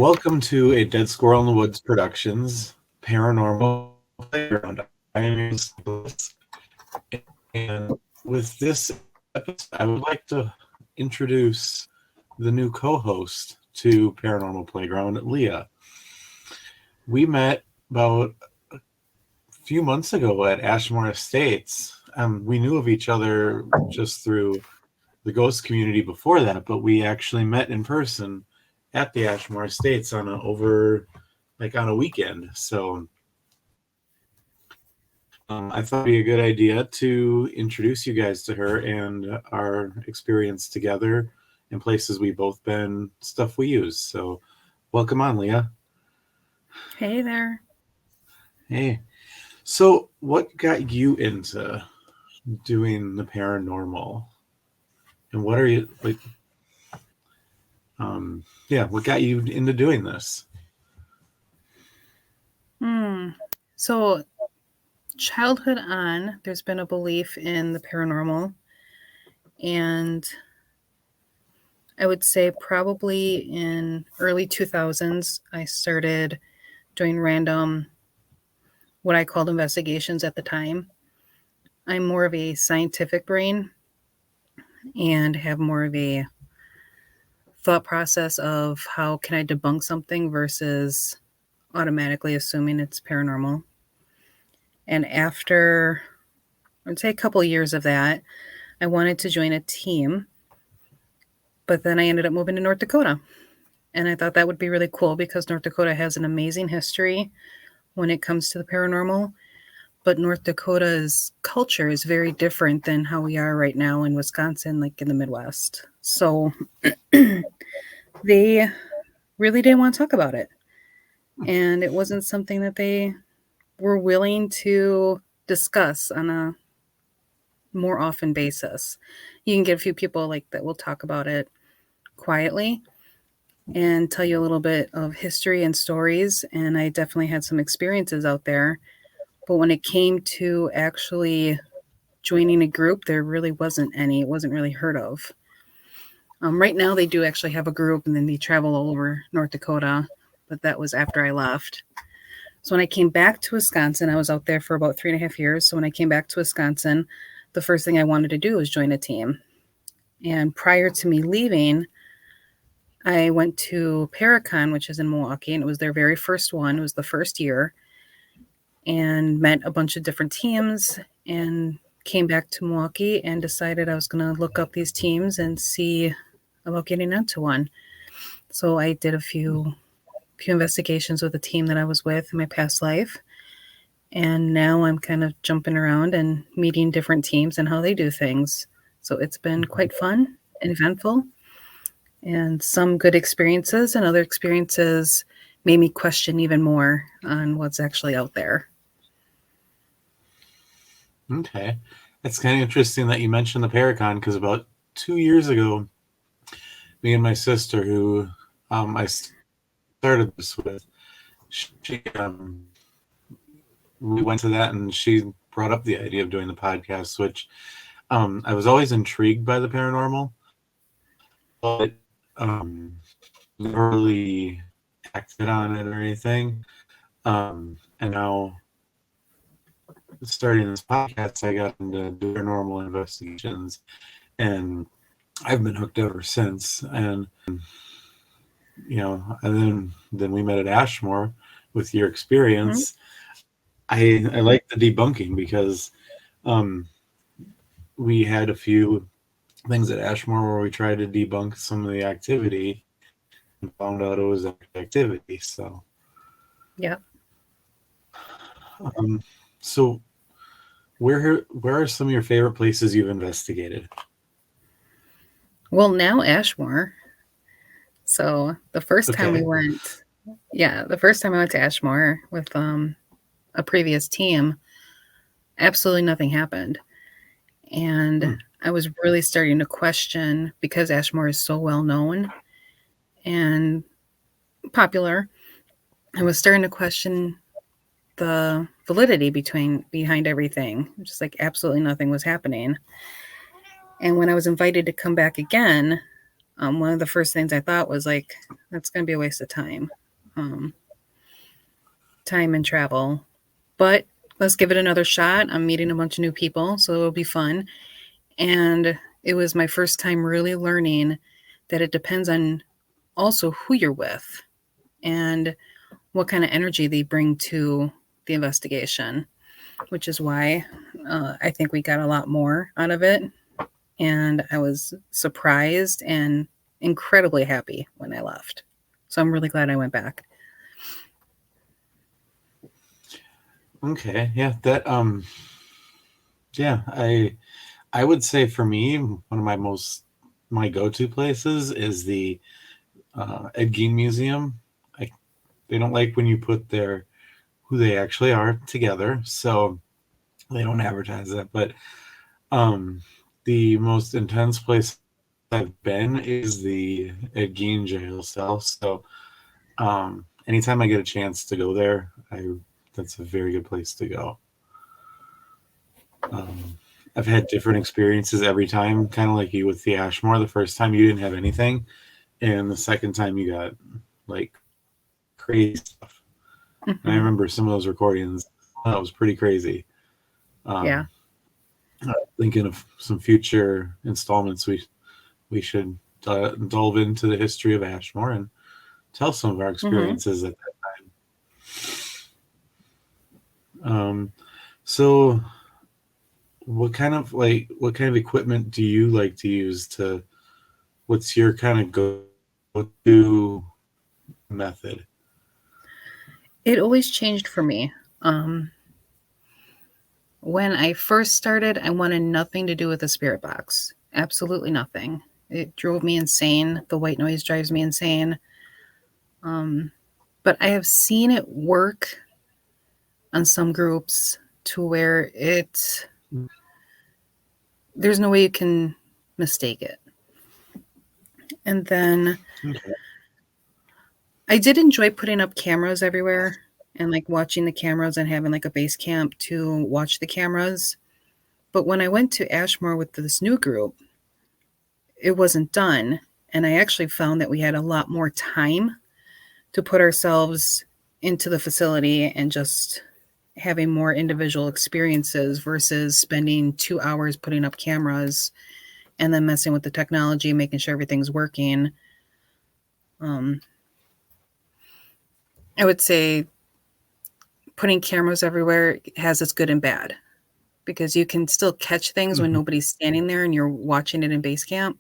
Welcome to a Dead Squirrel in the Woods Productions Paranormal Playground. I am your host, and with this episode, I would like to introduce the new co-host to Paranormal Playground, Leah. We met about a few months ago at Ashmore Estates. We knew of each other just through the ghost community before that, but we actually met in person at the Ashmore Estates on a weekend. So I thought it'd be a good idea to introduce you guys to her and our experience together in places we've both been, stuff we use. So welcome on, Leah. Hey there. Hey. So what got you into doing the paranormal? And what are you like? What got you into doing this? So, childhood on, there's been a belief in the paranormal. And I would say probably in early 2000s, I started doing random, what I called investigations at the time. I'm more of a scientific brain and have more of a thought process of how can I debunk something versus automatically assuming it's paranormal. And after, I'd say a couple of years of that, I wanted to join a team, but then I ended up moving to North Dakota. And I thought that would be really cool because North Dakota has an amazing history when it comes to the paranormal. But North Dakota's culture is very different than how we are right now in Wisconsin, like in the Midwest. So they really didn't want to talk about it. And it wasn't something that they were willing to discuss on a more often basis. You can get a few people like that will talk about it quietly and tell you a little bit of history and stories. And I definitely had some experiences out there. But when it came to actually joining a group, there really wasn't any. It wasn't really heard of. Right now, they do actually have a group, and then they travel all over North Dakota. But that was after I left. So when I came back to Wisconsin, I was out there for about 3.5 years. So when I came back to Wisconsin, the first thing I wanted to do was join a team. And prior to me leaving, I went to Paracon, which is in Milwaukee, and it was their very first one. It was the first year, and met a bunch of different teams and came back to Milwaukee and decided I was going to look up these teams and see about getting into one. So I did a few investigations with a team that I was with in my past life. And now I'm kind of jumping around and meeting different teams and how they do things. So it's been quite fun and eventful, and some good experiences, and other experiences made me question even more on what's actually out there. Okay. It's kind of interesting that you mentioned the Paracon because about 2 years ago, me and my sister, who I started this with, she we went to that and she brought up the idea of doing the podcast, which I was always intrigued by the paranormal, but never really acted on it or anything. And now, starting this podcast, I got into paranormal investigations, and I've been hooked ever since. And and then we met at Ashmore with your experience. Mm-hmm. I like the debunking because we had a few things at Ashmore where we tried to debunk some of the activity and found out it was activity. So yeah. So where are some of your favorite places you've investigated? Well, now Ashmore. So the first time we went, the first time I went to Ashmore with a previous team, absolutely nothing happened. And I was really starting to question, because Ashmore is so well known and popular, I was starting to question the validity behind everything. Just like absolutely nothing was happening. And when I was invited to come back again, One of the first things I thought was like, that's going to be a waste of um, time and travel. But let's give it another shot. I'm meeting a bunch of new people, so it'll be fun. And it was my first time really learning that it depends on also who you're with and what kind of energy they bring to the investigation, which is why I think we got a lot more out of it. And I was surprised and incredibly happy when I left. So I'm really glad I went back. Okay, yeah, that yeah, I would say for me, one of my go-to places is the Ed Gein Museum. I, they don't like when you put their who they actually are together, so they don't advertise that. But the most intense place I've been is the Ed Gein jail cell. So anytime I get a chance to go there, I that's a very good place to go. I've had different experiences every time, kind of like you with the Ashmore. The first time you didn't have anything, and the second time you got like crazy stuff. And I Mm-hmm. remember some of those recordings. That was pretty crazy. Yeah. Um, Thinking of some future installments, we should delve into the history of Ashmore and tell some of our Mm-hmm. experiences at that time. So what kind of equipment do you like to use to what's your kind of go-to method? It always changed for me. Um, when I first started, I wanted nothing to do with the spirit box. Absolutely nothing. It drove me insane. The white noise drives me insane. Um, but I have seen it work on some groups to where there's no way you can mistake it. And then Okay. I did enjoy putting up cameras everywhere and like watching the cameras and having like a base camp to watch the cameras. But when I went to Ashmore with this new group, it wasn't done. And I actually found that we had a lot more time to put ourselves into the facility and just having more individual experiences versus spending 2 hours putting up cameras and then messing with the technology, making sure everything's working. Um, I would say putting cameras everywhere has its good and bad because you can still catch things when Mhm. nobody's standing there and you're watching it in base camp.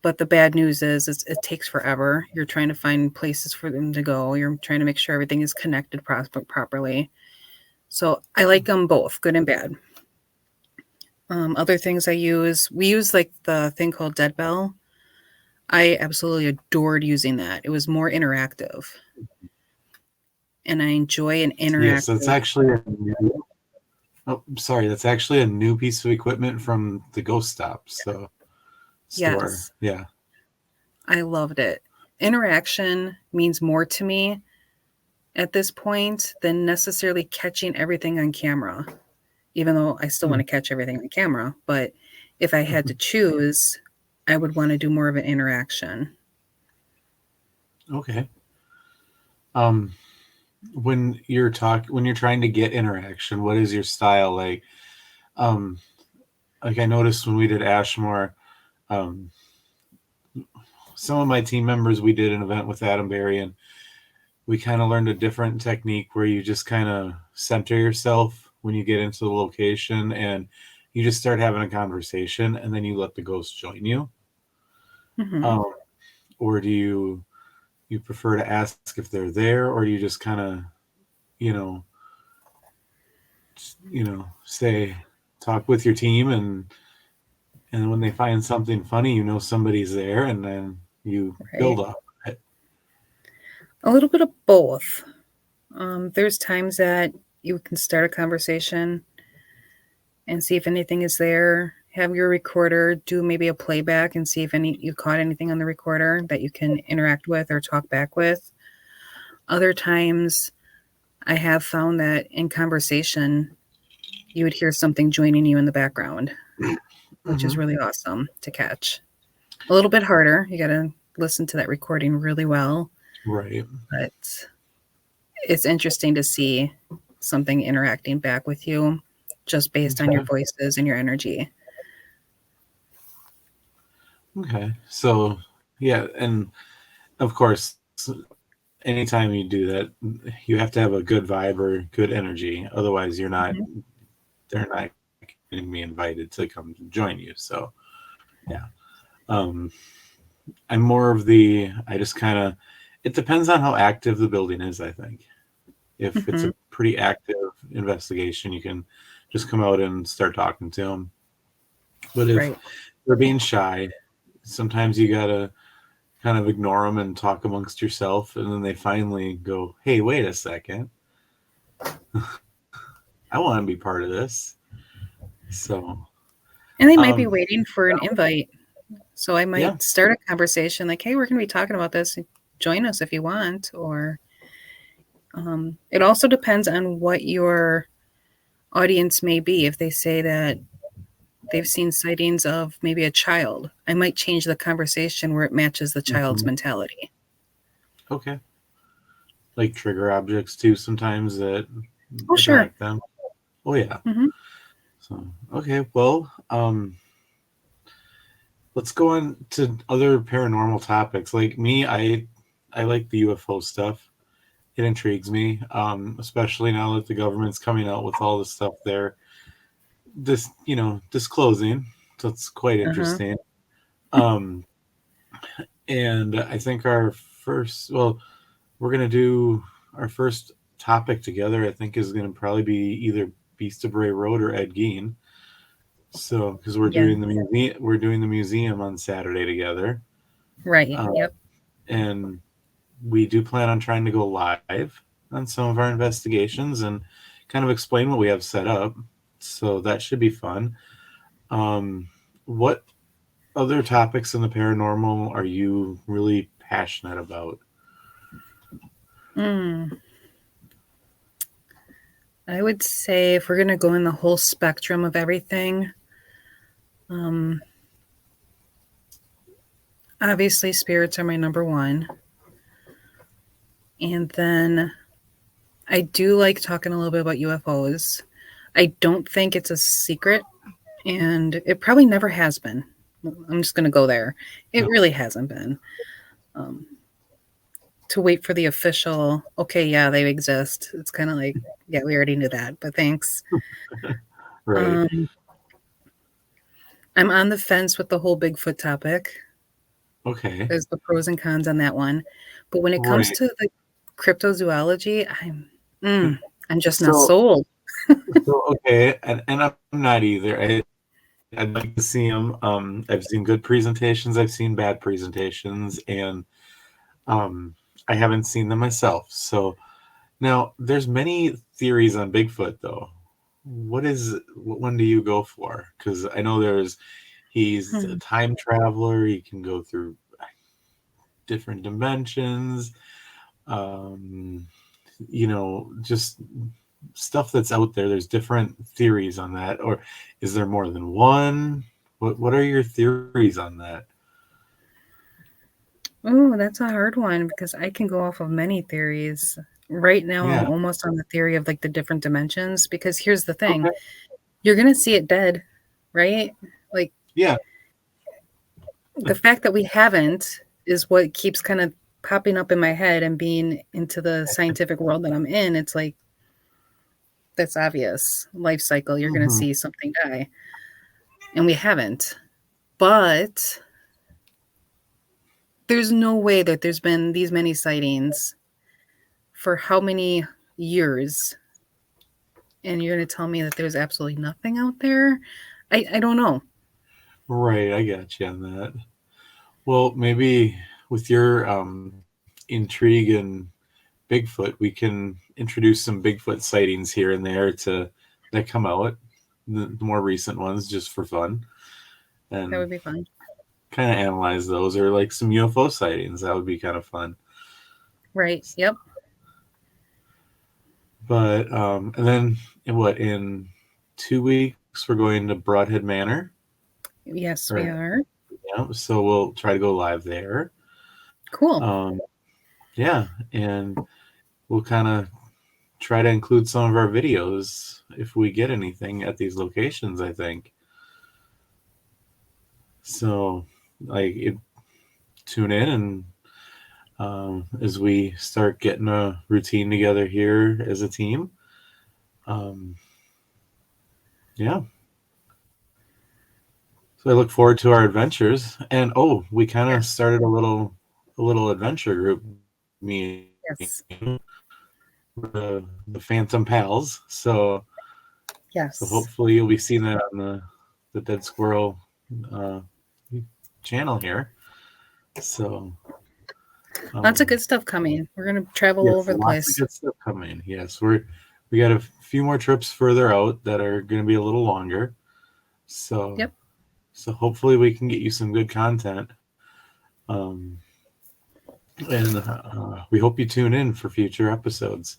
But the bad news is it takes forever. You're trying to find places for them to go. You're trying to make sure everything is connected properly. So I like them both, good and bad. Other things we use like the thing called Dead Bell. I absolutely adored using that. It was more interactive, and I enjoy an Yes, that's interactive. actually a new, oh, sorry, that's actually a new piece of equipment from the Ghost Stop store. Yes, Yeah. I loved it. Interaction means more to me at this point than necessarily catching everything on camera, even though I still want to catch everything on camera. But if I had to choose, I would want to do more of an interaction. Okay. Um, when you're trying to get interaction, what is your style like? Um, like I noticed when we did Ashmore, um, some of my team members, we did an event with Adam Berry, and we kind of learned a different technique where you just kind of center yourself when you get into the location and you just start having a conversation and then you let the ghost join you. Hmm. Um, or do you prefer to ask if they're there, or do you just kind of you know say talk with your team, and when they find something funny, somebody's there, and then you Right. build up it. A little bit of both. There's times that you can start a conversation and see if anything is there. Have your recorder do maybe a playback and see if any you caught anything on the recorder that you can interact with or talk back with. Other times, I have found that in conversation, you would hear something joining you in the background, which is Hmm. really awesome to catch. A little bit harder. You got to listen to that recording really well. Right. But it's interesting to see something interacting back with you just based on your Okay. voices and your energy. Okay. So, yeah. And of course, anytime you do that, you have to have a good vibe or good energy. Otherwise, Mhm. they're not getting me invited to come join you. So, yeah. Um, I'm more of I just kind of, it depends on how active the building is, I think. If it's Mhm. a pretty active investigation, you can just come out and start talking to them. But if Right. they're being shy, sometimes you gotta kind of ignore them and talk amongst yourself, and then they finally go, "Hey, wait a second, I want to be part of this." So, And they might be um, waiting for an invite. So I yeah, might start a conversation like, hey, we're going to be talking about this. Join us if you want. Or it also depends on what your audience may be. If they say that they've seen sightings of maybe a child, I might change the conversation where it matches the child's mhm. mentality. Okay, like trigger objects too. Sometimes that Oh, sure. attract them. Oh yeah. Hmm. So okay, well, let's go on to other paranormal topics. Like me, I like the UFO stuff. It intrigues me, especially now that the government's coming out with all this stuff there, disclosing. So it's quite Uh-huh. interesting. Um, and I think we're gonna do our first topic together. I think is gonna probably be either Beast of Bray Road or Ed Gein. So because Yeah. we're doing the museum on Saturday together, Right. uh, Yep. and we do plan on trying to go live on some of our investigations and kind of explain what we have set up. So that should be fun. What other topics in the paranormal are you really passionate about? Mm. I would say if we're going to go in the whole spectrum of everything, um, obviously spirits are my number one. And then I do like talking a little bit about UFOs. I don't think it's a secret, and it probably never has been. I'm just going to go there. It No. really hasn't been. Um, to wait for the official, okay, yeah, they exist. It's kind of like, yeah, we already knew that, but thanks. Right. Um, I'm on the fence with the whole Bigfoot topic. Okay. There's the pros and cons on that one. But when it comes Right. to the cryptozoology, I'm just not So, sold. okay, and I'm not either. I'd like to see them. I've seen good presentations. I've seen bad presentations, and um, I haven't seen them myself. So now there's many theories on Bigfoot, though. What one do you go for? Because I know he's a Hmm. time traveler. He can go through different dimensions. Um, just stuff that's out there. There's different theories on that, or is there more than one? What are your theories on that? Oh, that's a hard one because I can go off of many theories. Right now, I'm Yeah. almost on the theory of like the different dimensions because here's the thing, Okay. you're going to see it dead, right? Like Yeah. the fact that we haven't is what keeps kind of popping up in my head and being into the scientific world that I'm in. It's like, that's obvious. Life cycle, you're going to Mhm. see something die. And we haven't. But there's no way that there's been these many sightings for how many years, and you're going to tell me that there's absolutely nothing out there? I don't know. Right. I got you on that. Well, maybe with your intrigue in Bigfoot, we can introduce some Bigfoot sightings here and there to that come out, the more recent ones, just for fun, That and would be fun. kind of analyze those, or like some UFO sightings. That would be kind of fun. Right. Yep. But and then in 2 weeks we're going to Broadhead Manor. Yes, we Or are. Yeah, so we'll try to go live there. Cool. Yeah, and we'll kind of try to include some of our videos if we get anything at these locations, I think. So, like, tune in and as we start getting a routine together here as a team. Yeah. So I look forward to our adventures. And we kind of Yes. started a little adventure group, me Yes. and the Phantom Pals. So Yes. hopefully you'll be seeing that on the Dead Squirrel uh, channel here. So Lots of good stuff coming. We're going to travel all yes, over the lots of place. good stuff coming. Yes, we got a few more trips further out that are going to be a little longer. So Yep. hopefully we can get you some good content. And we hope you tune in for future episodes.